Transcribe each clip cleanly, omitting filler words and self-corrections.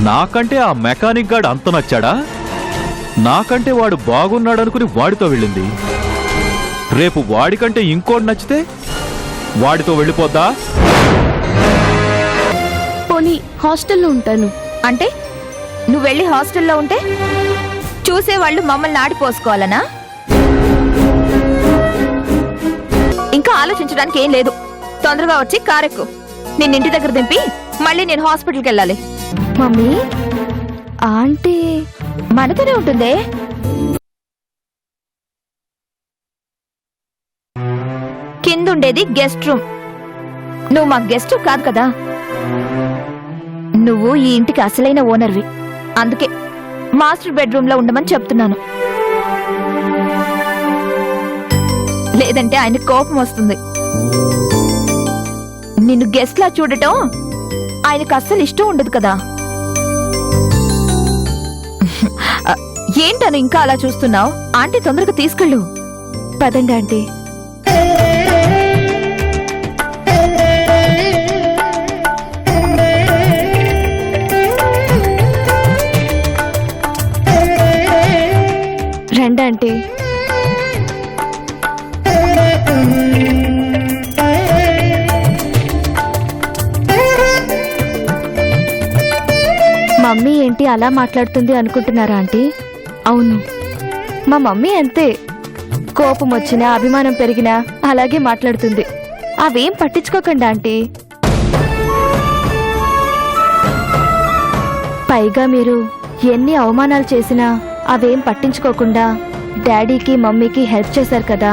నాకంటే ఆ మెకానిక్ గాడు అంత నచ్చాడా? నాకంటే వాడు బాగున్నాడనుకుని వాడితో వెళ్ళింది. రేపు వాడికంటే ఇంకోటి నచ్చితే వాడితో వెళ్ళిపోద్దా? పోనీ హాస్టల్లో ఉంటాను. అంటే నువ్వు వెళ్ళి హాస్టల్లో ఉంటే చూసేవాళ్ళు మమ్మల్ని ఆడిపోసుకోవాలనా? ఇంకా ఆలోచించడానికి ఏం లేదు. తొందరగా వచ్చి కారెక్కు. నేను ఇంటి దగ్గర దింపి మళ్ళీ నేను హాస్పిటల్కి వెళ్ళాలి. మమ్మీ, ఆంటీ మనతోనే ఉంటుందే. కిందుండేది గెస్ట్ రూమ్. నువ్వు మా గెస్ట్ కాదు కదా. నువ్వు ఈ ఇంటికి అసలైన ఓనర్వి. అందుకే మాస్టర్ బెడ్రూమ్ లో ఉండమని చెప్తున్నాను. లేదంటే ఆయన కోపం వస్తుంది. నిన్ను గెస్ట్ లా చూడటం ఆయనకు అస్సలు ఇష్టం ఉండదు కదా. ఏంటను ఇంకా అలా చూస్తున్నావు? ఆంటీ తొందరగా తీసుకెళ్ళు. పదండి ఆంటీ. రండి ఆంటీ. మమ్మీ ఏంటి అలా మాట్లాడుతుంది అనుకుంటున్నారా ఆంటీ? అవును, మా మమ్మీ అంతే. కోపం వచ్చినా అభిమానం పెరిగినా అలాగే మాట్లాడుతుంది. అవేం పట్టించుకోకండి ఆంటీ. పైగా మీరు ఎన్ని అవమానాలు చేసినా అవేం పట్టించుకోకుండా డాడీకి మమ్మీకి హెల్ప్ చేశారు కదా.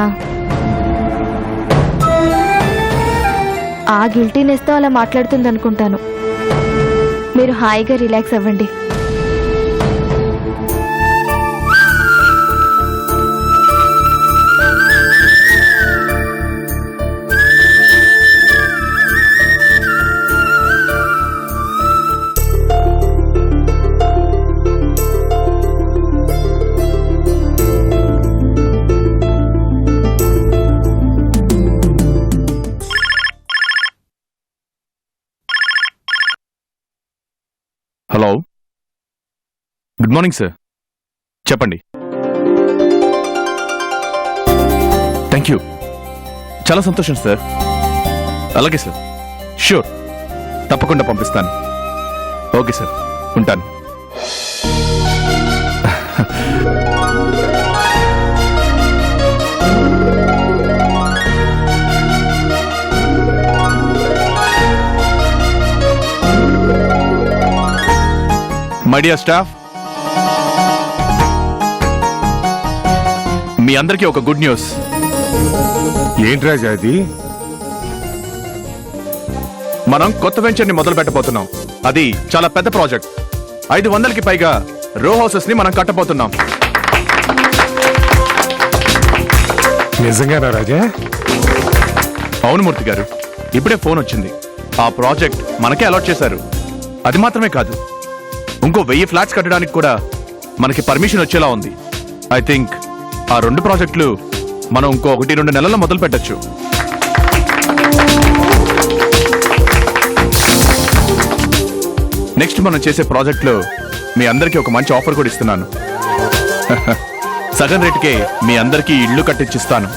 ఆ గిల్టీనెస్తో అలా మాట్లాడుతుంది అనుకుంటాను. మీరు హాయిగా రిలాక్స్ అవ్వండి. Hello, good morning sir. చెప్పండి. థ్యాంక్ యూ, చాలా సంతోషం సార్. అలాగే సార్, ష్యూర్, తప్పకుండా పంపిస్తాను. ఓకే సార్, ఉంటాను. మై డియర్ స్టాఫ్, మీ అందరికీ ఒక గుడ్ న్యూస్. ఏంటి రాజా అది? మనం కొత్త వెంచర్ ని మొదలు పెట్టబోతున్నాం. అది చాలా పెద్ద ప్రాజెక్ట్. 500కి పైగా రో హౌసెస్ ని మనం కట్టబోతున్నాం. నిజంగానా రాజా? అవును మూర్తి గారు, ఇప్పుడే ఫోన్ వచ్చింది. ఆ ప్రాజెక్ట్ మనకే అలాట్ చేశారు. అది మాత్రమే కాదు, ఇంకో 1000 ఫ్లాట్స్ కట్టడానికి కూడా మనకి పర్మిషన్ వచ్చేలా ఉంది. ఐ థింక్ ఆ 2 ప్రాజెక్టులు మనం ఇంకో 1-2 నెలల్లో మొదలు పెట్టచ్చు. నెక్స్ట్ మనం చేసే ప్రాజెక్టులో మీ అందరికీ ఒక మంచి ఆఫర్ కూడా ఇస్తున్నాను. సగం రేటుకే మీ అందరికీ ఇళ్ళు కట్టించిస్తాను.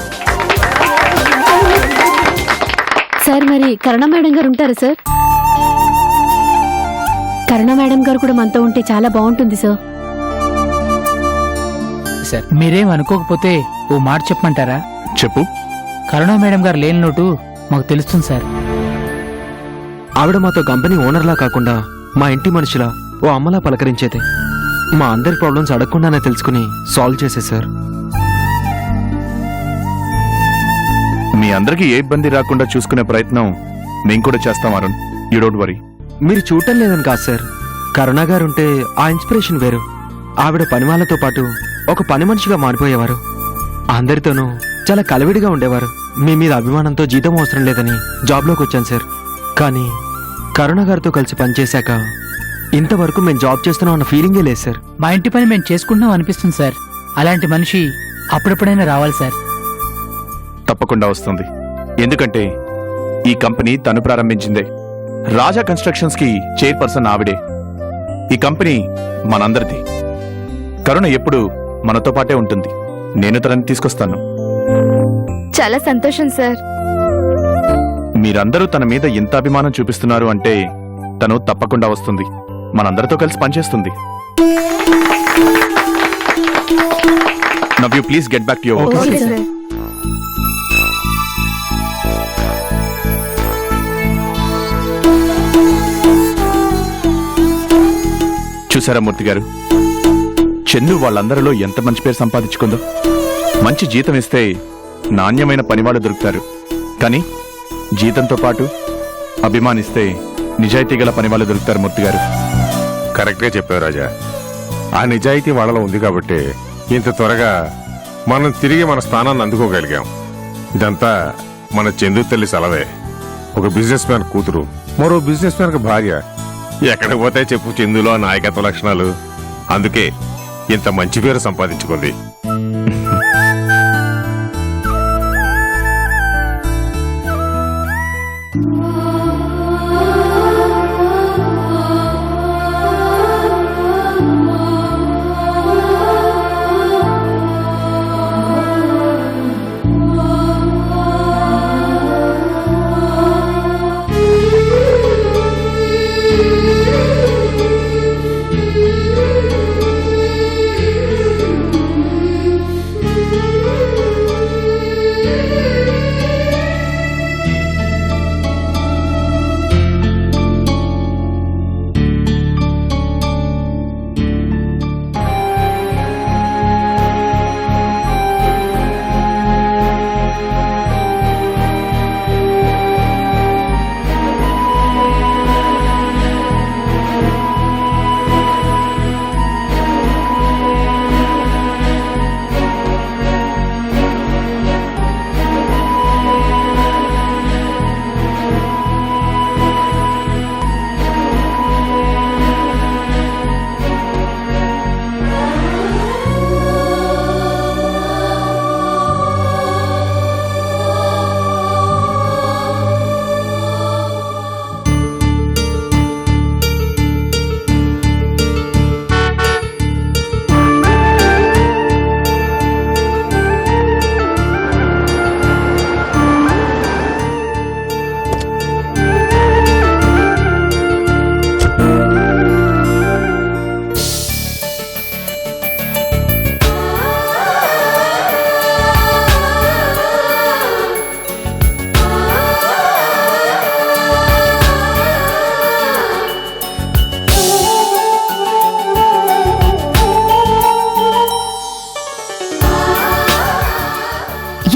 సార్, మరి కరుణ మేడం గారు ఉంటారా సార్? కరుణ మేడం గారు కూడా మనతో ఉంటే చాలా బాగుంటుంది సార్. సార్, మీరేం అనుకోకపోతే ఓ మాట చెప్పమంటారా? చెప్పు. కరుణా మేడం గారు లేని లోటు మాకు తెలుస్తుంది సార్. ఆవిడ మాతో కంపెనీ ఓనర్లా కాకుండా మా ఇంటి మనిషిలా ఓ అమ్మలా పలకరించేది. మా అందరి ప్రాబ్లమ్స్ అడగకుండానే తెలుసుకుని సాల్వ్ చేసే సార్. మీ అందరికీ ఏ ఇబ్బంది రాకుండా చూసుకునే ప్రయత్నం మేము కూడా చేస్తాం అరుణ్. You don't worry. మీరు చూడటం లేదని కాదు సార్, కరుణ గారుంటే ఆ ఇన్స్పిరేషన్ వేరు. ఆవిడ పని వాళ్ళతో పాటు ఒక పని మనిషిగా మారిపోయేవారు. అందరితోనూ చాలా కలవిడిగా ఉండేవారు. మీ మీద అభిమానంతో జీతం అవసరం లేదని జాబ్లోకి వచ్చాను సార్. కానీ కరుణ గారితో కలిసి పనిచేశాక ఇంతవరకు మేము జాబ్ చేస్తున్నాం అన్న ఫీలింగే లేదు సార్. మా ఇంటి పని మేము చేసుకుంటున్నాం అనిపిస్తుంది సార్. అలాంటి మనిషి అప్పుడప్పుడైనా రావాలి సార్. తప్పకుండా వస్తుంది. ఎందుకంటే ఈ కంపెనీ తను ప్రారంభించిందే. రాజా కన్స్ట్రక్షన్స్ కి చైర్పర్సన్ ఆవిడే. ఈ కంపెనీ మనందరిది. కరుణ ఎప్పుడు మనతో పాటే ఉంటుంది. నేను తనని తీసుకొస్తాను. చాలా సంతోషం సార్. మీరందరూ తన మీద ఎంత అభిమానం చూపిస్తున్నారు అంటే తను తప్పకుండా వస్తుంది. మనందరితో కలిసి పనిచేస్తుంది. Now you please get back to your okay sir. చూసారా మూర్తి గారు, చందు వాళ్ళందరిలో ఎంత మంచి పేరు సంపాదించుకుందో. మంచి జీతం ఇస్తే నాణ్యమైన పనివాళ్ళు దొరుకుతారు. కానీ జీతంతో పాటు అభిమానిస్తే నిజాయితీ గల పనివాళ్ళు దొరుకుతారు. మూర్తి గారు కరెక్ట్గా చెప్పావు రాజా. ఆ నిజాయితీ వాళ్ళలో ఉంది కాబట్టి ఇంత త్వరగా మనం తిరిగి మన స్థానాన్ని అందుకోగలిగాం. ఇదంతా మన చందు తల్లి సలవే. ఒక బిజినెస్ మ్యాన్ కూతురు, మరో బిజినెస్ మ్యాన్ భార్య. ఎక్కడికి పోతే చెప్పు చందులో నాయకత్వ లక్షణాలు. అందుకే ఇంత మంచి పేరు సంపాదించుకుంది.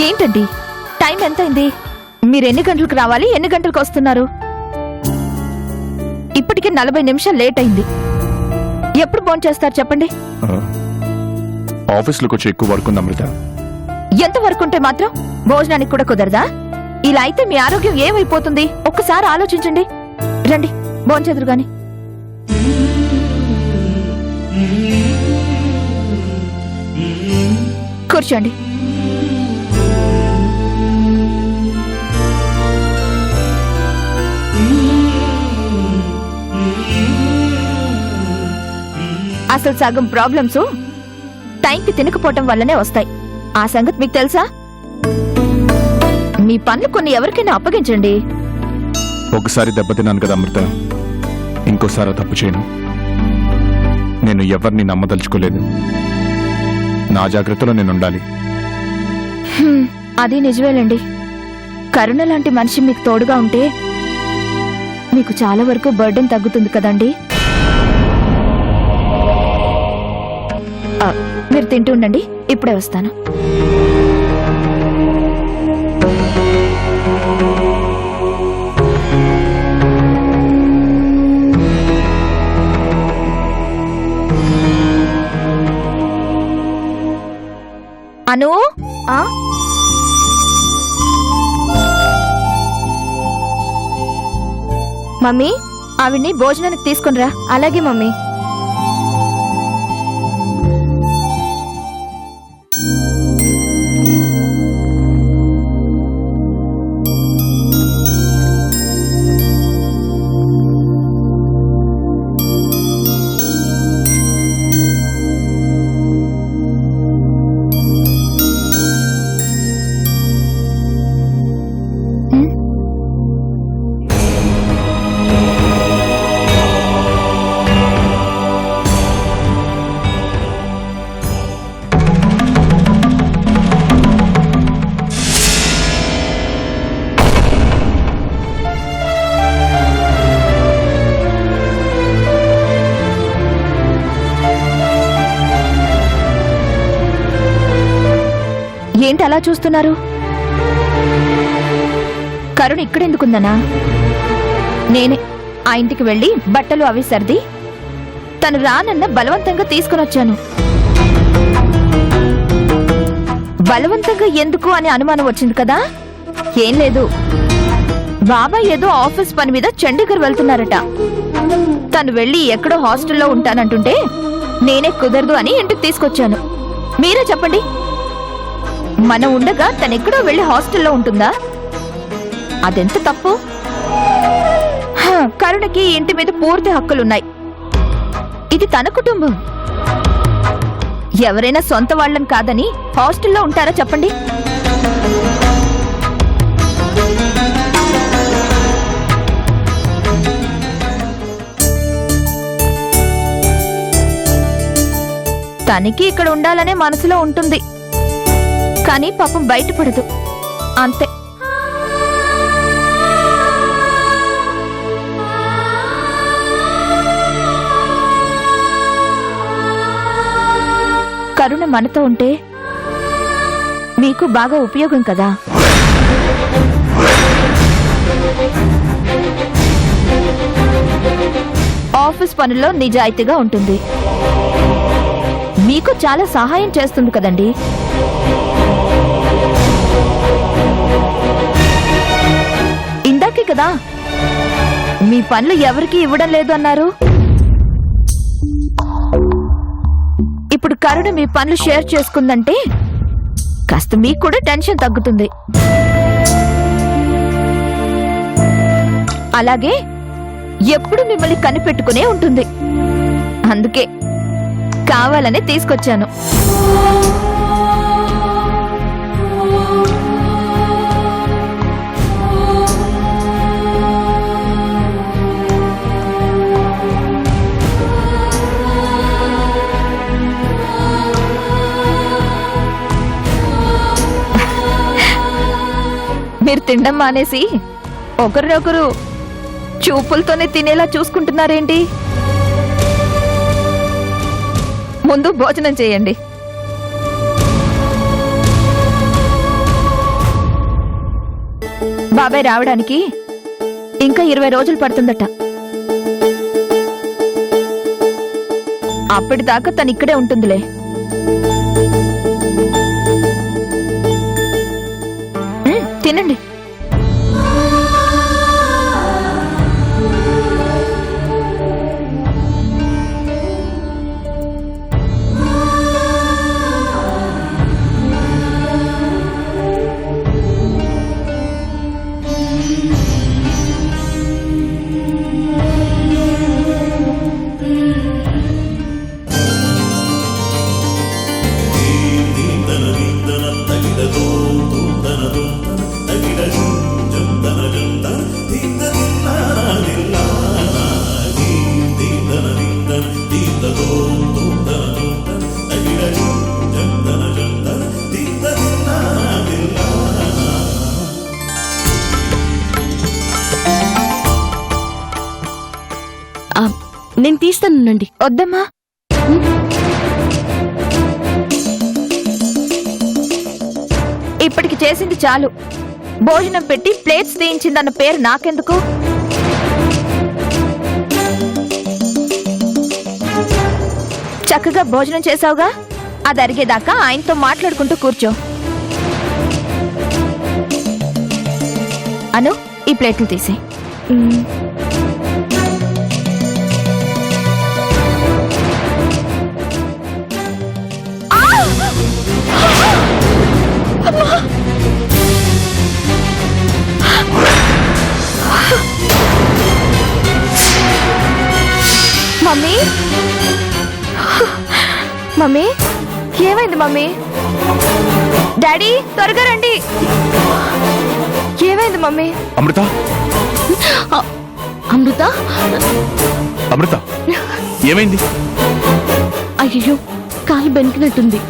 ఏంటండి టైం ఎంతైంది? మీరు ఎన్ని గంటలకు రావాలి, ఎన్ని గంటలకు వస్తున్నారు? ఇప్పటికే 40 నిమిషాలు లేట్ అయింది. ఎప్పుడు ఫోన్ చేస్తారు చెప్పండి. ఆఫీస్లో కొంచెం ఎక్కువ వర్క్ ఉంది అమృత. ఎంత వరకు ఉంటే మాత్రం భోజనానికి కూడా కుదరదా? ఇలా అయితే మీ ఆరోగ్యం ఏమైపోతుంది? ఒక్కసారి ఆలోచించండి. రండి భోంచెదురు గాని. కూర్చోండి. అసలు సగం ప్రాబ్లమ్స్ టైంకి తినకపోవటం వల్లనే వస్తాయి. ఆ సంగతి మీకు తెలుసా? మీ పనులు కొన్ని ఎవరికైనా అప్పగించండి. ఒకసారి దెబ్బతిన్నాను కదా అమృత, ఇంకోసారి ఆ తప్పు చేయను. నేను ఎవరిని నమ్మదలుచుకోలేదు. నా జాగ్రత్తలో నేను ఉండాలి. అది నిజమేలండి. కరుణ లాంటి మనిషి మీకు తోడుగా ఉంటే మీకు చాలా వరకు బర్డెన్ తగ్గుతుంది కదండి. మీరు తింటూ ఉండండి, ఇప్పుడే వస్తాను. అను, మమ్మీ, ఆవిడ్ని భోజనానికి తీసుకునిరా. అలాగే మమ్మీ. అలా చూస్తున్నారు? కరుణ ఇక్కడెందుకుందనా? నేనే ఆ ఇంటికి వెళ్ళి బట్టలు అవి సర్ది తను రానన్న బలవంతంగా తీసుకునొచ్చాను. బలవంతంగా ఎందుకు అని అనుమానం వచ్చింది కదా? ఏం లేదు, బాబాయ్ ఏదో ఆఫీస్ పని మీద చండీగఢ్ వెళ్తున్నారట. తను వెళ్ళి ఎక్కడో హాస్టల్లో ఉంటానంటుంటే నేనే కుదరదు అని ఇంటికి తీసుకొచ్చాను. మీరే చెప్పండి, మనం ఉండగా తనెక్కడో వెళ్ళి హాస్టల్లో ఉంటుందా? అదెంత తప్పు. కరుణకి ఈ ఇంటి మీద పూర్తి హక్కులున్నాయి. ఇది తన కుటుంబం. ఎవరైనా సొంత వాళ్ళని కాదని హాస్టల్లో ఉంటారా చెప్పండి? తనకి ఇక్కడ ఉండాలనే మనసులో ఉంటుంది, కానీ పాపం బయటపడదు, అంతే. కరుణ మనతో ఉంటే మీకు బాగా ఉపయోగం కదా. ఆఫీస్ పనుల్లో నిజాయితీగా ఉంటుంది, మీకు చాలా సహాయం చేస్తుంది కదండి. ఇందాకే కదా మీ పనులు ఎవరికి ఇవ్వడం లేదు అన్నారు. ఇప్పుడు కరుణ మీ పనులు షేర్ చేసుకుందంటే కాస్త మీకు కూడా టెన్షన్ తగ్గుతుంది. అలాగే ఎప్పుడు మిమ్మల్ని కనిపెట్టుకునే ఉంటుంది. అందుకే కావాలని తీసుకొచ్చాను. మీరు తినడం మానేసి ఒకరినొకరు చూపులతోనే తినేలా చూసుకుంటున్నారేంటి? ముందు భోజనం చేయండి. బాబాయ్ రావడానికి ఇంకా 20 రోజులు పడుతుందట. అప్పటిదాకా తను ఇక్కడే ఉంటుందిలే. తినండి. నేను తీస్తానండి. వద్దమ్మా, ఇప్పటికి చేసింది చాలు. భోజనం పెట్టి ప్లేట్స్ తీయించిందన్న పేరు నాకెందుకు? చక్కగా భోజనం చేసావుగా, అది అరిగేదాకా ఆయనతో మాట్లాడుకుంటూ కూర్చో. అను, ఈ ప్లేట్లు తీసే. మమ్మీ, మమ్మీ, ఏమైంది మమ్మీ? డాడీ త్వరగా రండి. ఏమైంది మమ్మీ? అమృత, అమృత, అమృత, ఏమైంది? అయ్యో, కాలు బెనికినట్టుంది.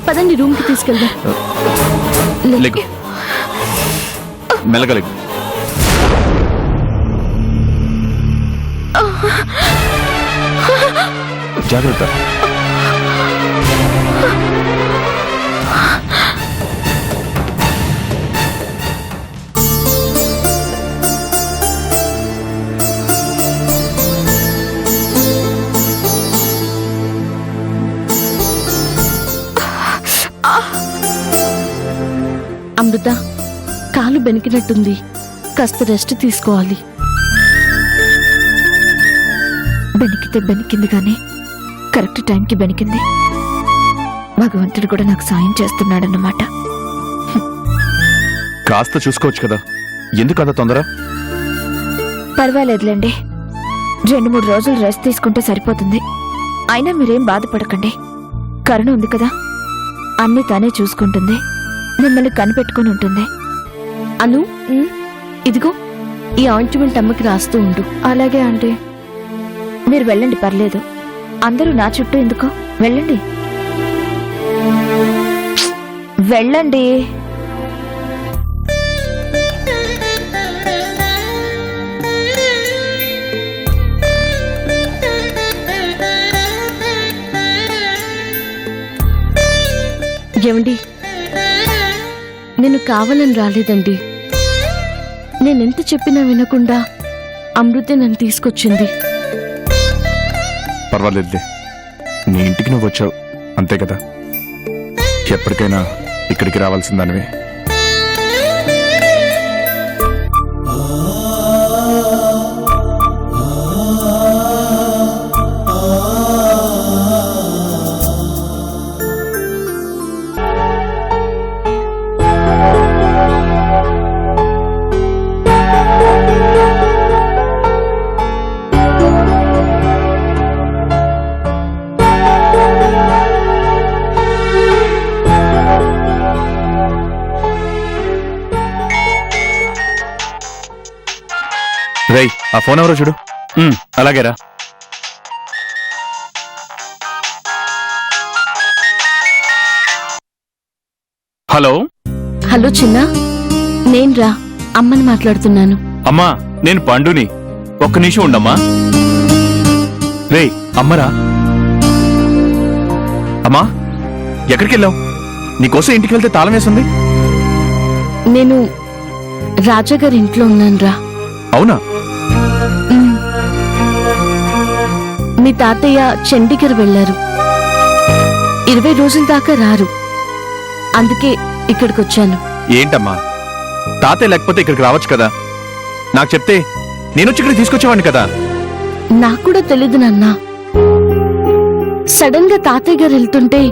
పదండి, రూమ్ కి తీసుకెళ్దాం. లేకు, మెల్లగలేగు. జాగ్రత్త. అమృత, కాలు బెనికినట్టుంది, కాస్త రెస్ట్ తీసుకోవాలి. బెనికితే బెనికింది కానీ కరెక్ట్ టైంకి బెనికింది. భగవంతుడు కూడా నాకు సాయం చేస్తున్నాడన్నమాట. కాస్త చూసుకోవచ్చు కదా, ఎందుకు అంత తొందర? పర్వాలేదులేండి, 2-3 రోజులు రెస్ట్ తీసుకుంటే సరిపోతుంది. అయినా మీరేం బాధపడకండి, కరుణ ఉంది కదా, అన్ని తానే చూసుకుంటుంది, మిమ్మల్ని కనిపెట్టుకుని ఉంటుంది. అను, ఇదిగో ఈ ఆయింట్మెంట్ అమ్మకి రాస్తూ ఉండు. అలాగే ఆంటీ. మీరు వెళ్ళండి, పర్లేదు. అందరూ నా చుట్టూ ఎందుకు? వెళ్ళండి వెళ్ళండి. ఏమండి, నేను కావాలని రాలేదండి. నేనెంత చెప్పినా వినకుండా అమృతే నన్ను తీసుకొచ్చింది. పర్వాలేదులే, నీ ఇంటికి నువ్వు వచ్చావు అంతే కదా, ఎప్పటికైనా ఇక్కడికి రావాల్సిందానివే. రేయ్, ఆ ఫోన్ ఎవరో చూడు. అలాగేరా. హలో హలో చిన్న, నేను రా, అమ్మని మాట్లాడుతున్నాను. అమ్మా, నేను పండుని. ఒక్క నిమిషం ఉండమ్మా. రేయ్, అమ్మరా. అమ్మా, ఎక్కడికి వెళ్ళావు? నీకోసం ఇంటికి వెళ్తే తాళం వేసింది. నేను రాజా గారి ఇంట్లో ఉన్నాను రా. అవునా? మీ తాతయ్య చండీగఢ్ వెళ్లారు, 20 రోజుల దాకా రారు, అందుకే ఇక్కడికి వచ్చాను. ఏంటమ్మా, తాతయ్య లేకపోతే ఇక్కడికి రావచ్చు కదా, నాకు చెప్తే నేను వచ్చి ఇక్కడికి తీసుకొచ్చేవాడిని కదా. నాకు కూడా తెలీదు నాన్న. సడన్ గా తాతయ్య గారు వెళ్తుంటే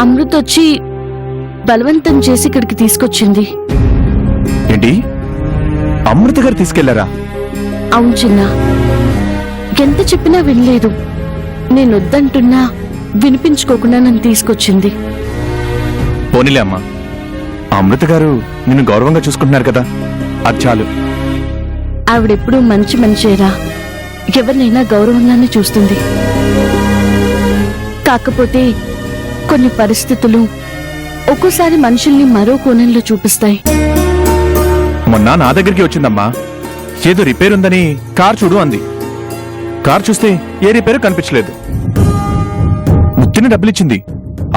అమృత వచ్చి బలవంతం చేసి ఇక్కడికి తీసుకొచ్చింది. ఏంటి, అమృత గారు తీసుకెళ్లారా? అవును చిన్న, ఎంత చెప్పినా వినలేదు. నేనొద్దంటున్నా వినిపించుకోకుండా నన్ను తీసుకొచ్చింది. పోనీలే అమ్మా, అమృత గారు నిన్ను గౌరవంగా చూసుకుంటున్నారు కదా, అది చాలు. ఆవిడెప్పుడూ మంచి మనిషేరా, ఎవరినైనా గౌరవంగానే చూస్తుంది. కాకపోతే కొన్ని పరిస్థితులు ఒక్కోసారి మనుషుల్ని మరో కోణంలో చూపిస్తాయి. మొన్న నా దగ్గరికి వచ్చిందమ్మా, ఏదో రిపేర్ ఉందని కార్ చూడు అంది. కార్ చూస్తే ఏ రిపేరు కనిపించలేదు. ముత్తిని డబ్బులిచ్చింది.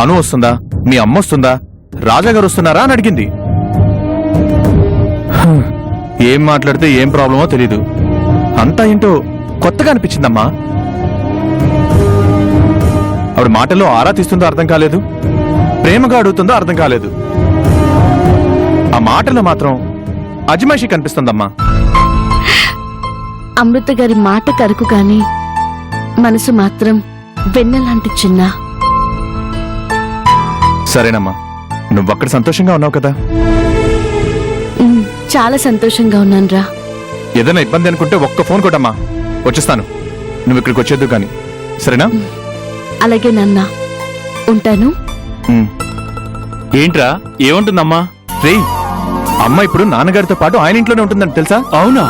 అను వస్తుందా, మీ అమ్మ వస్తుందా, రాజా గారు వస్తున్నారా అని అడిగింది. ఏం మాట్లాడితే ఏం ప్రాబ్లమో తెలీదు. అంతా ఏంటో కొత్తగా అనిపించిందమ్మా. ఆవిడ మాటల్లో ఆరా తీస్తుందో అర్థం కాలేదు, ప్రేమగా అడుగుతుందో అర్థం కాలేదు. ఆ మాటలో మాత్రం అజమాయిషి కనిపిస్తుందమ్మా. అమృత గారి మాట కరుకు గాని మనసు మాత్రం వెన్నెలాంటి చిన్న. సరేనమ్మా, నువ్వక్కడ సంతోషంగా ఉన్నావు కదా. చాలా సంతోషంగా ఉన్నానురా. ఏదైనా ఇబ్బంది అనుకుంటే ఒక్క ఫోన్ కొట్టమ్మా, వచ్చేస్తాను. నువ్వు ఇక్కడికి వచ్చేద్దు కానీ, సరేనా? అలాగే నాన్న, ఉంటాను. ఏంట్రా, ఏముంటుందమ్మా? రే, అమ్మ ఇప్పుడు నాన్నగారితో పాటు ఆయన ఇంట్లోనే ఉంటుందని తెలుసా? అవునా?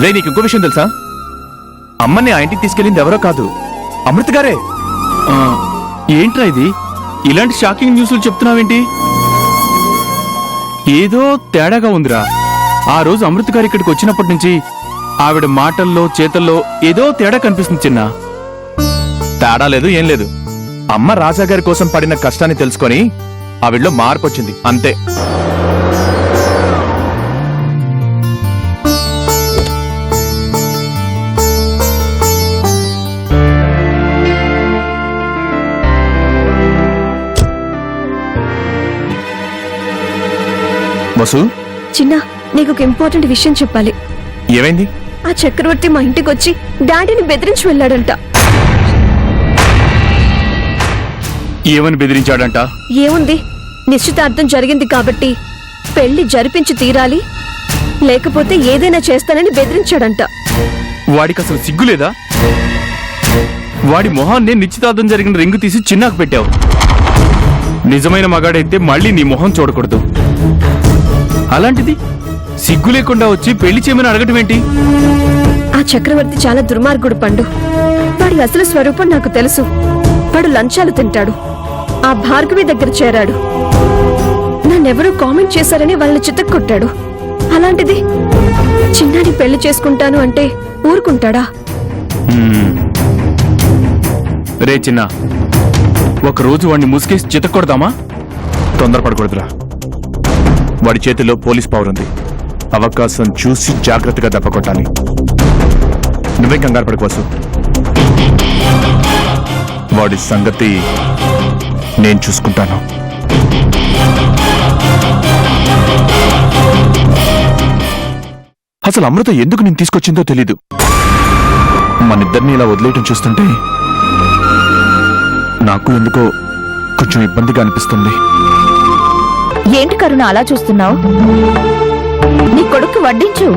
రే, నీకు ఇంకో విషయం తెలుసా? అమ్మని ఆ ఇంటికి తీసుకెళ్ళింది ఎవరో కాదు, అమృత గారే. ఏంట్రా ఇది, ఇలాంటి షాకింగ్ న్యూస్లు చెప్తున్నావేంటి? ఏదో తేడాగా ఉందిరా. ఆ రోజు అమృత గారు ఇక్కడికి వచ్చినప్పటి నుంచి ఆవిడ మాటల్లో చేతల్లో ఏదో తేడా కనిపిస్తుంది చిన్న. తేడా లేదు, ఏం లేదు. అమ్మ రాజాగారి కోసం పడిన కష్టాన్ని తెలుసుకొని ఆవిడలో మార్పు వచ్చింది, అంతే. వసు చిన్న నీకు ఒక ఇంపార్టెంట్ విషయం చెప్పాలి. ఏమైంది? ఆ చక్రవర్తి మా ఇంటికి వచ్చి డాడీని బెదిరించి వెళ్ళాడంట. ఏమని బెదిరించాడంట? ఏముంది, నిశ్చితార్థం జరిగింది కాబట్టి పెళ్లి జరిపించి తీరాలి, లేకపోతే ఏదైనా చేస్తానని బెదిరించాడంట. వాడికి అసలు సిగ్గులేదా? వాడి మొహాన్ని నిశ్చితార్థం జరిగిన రింగు తీసి చిన్నాకు పెట్టావు. నిజమైన మగాడైతే మళ్ళీ నీ మొహం చూడకూడదు. అలాంటిది సిగ్గు లేకుండా వచ్చి పెళ్లి చేయమని అడగటం ఏంటి? ఆ చక్రవర్తి చాలా దుర్మార్గుడు పండు. వాడి అసలు స్వరూపం నాకు తెలుసు. వాడు లంచాలు తింటాడు. ఆ భార్గవి దగ్గర చేరాడు. నన్నెవరో కామెంట్ చేశారని వాళ్ళని చితక్కొట్టాడు. అలాంటిది చిన్నాని పెళ్లి చేసుకుంటాను అంటే ఊరుకుంటాడా? రే చిన్న, ఒకరోజు వాడిని ముసుకేసి చితక్కొడదామా? తొందరపడకూడదురా. వాడి చేతిలో పోలీస్ పవర్ ఉంది. అవకాశం చూసి జాగ్రత్తగా దెబ్బకొట్టాలి. నువ్వే కంగారు పడకు వసు. వాడి సంగతి నేను చూసుకుంటాను. అసలు అమృత ఎందుకు నేను తీసుకొచ్చిందో తెలీదు. మనిద్దరిని ఇలా వదిలేయటం చూస్తుంటే నాకు ఎందుకో కొంచెం ఇబ్బందిగా అనిపిస్తుంది. ఏంటి కరుణ అలా చూస్తున్నావు? నీ కొడుకు వడ్డించు.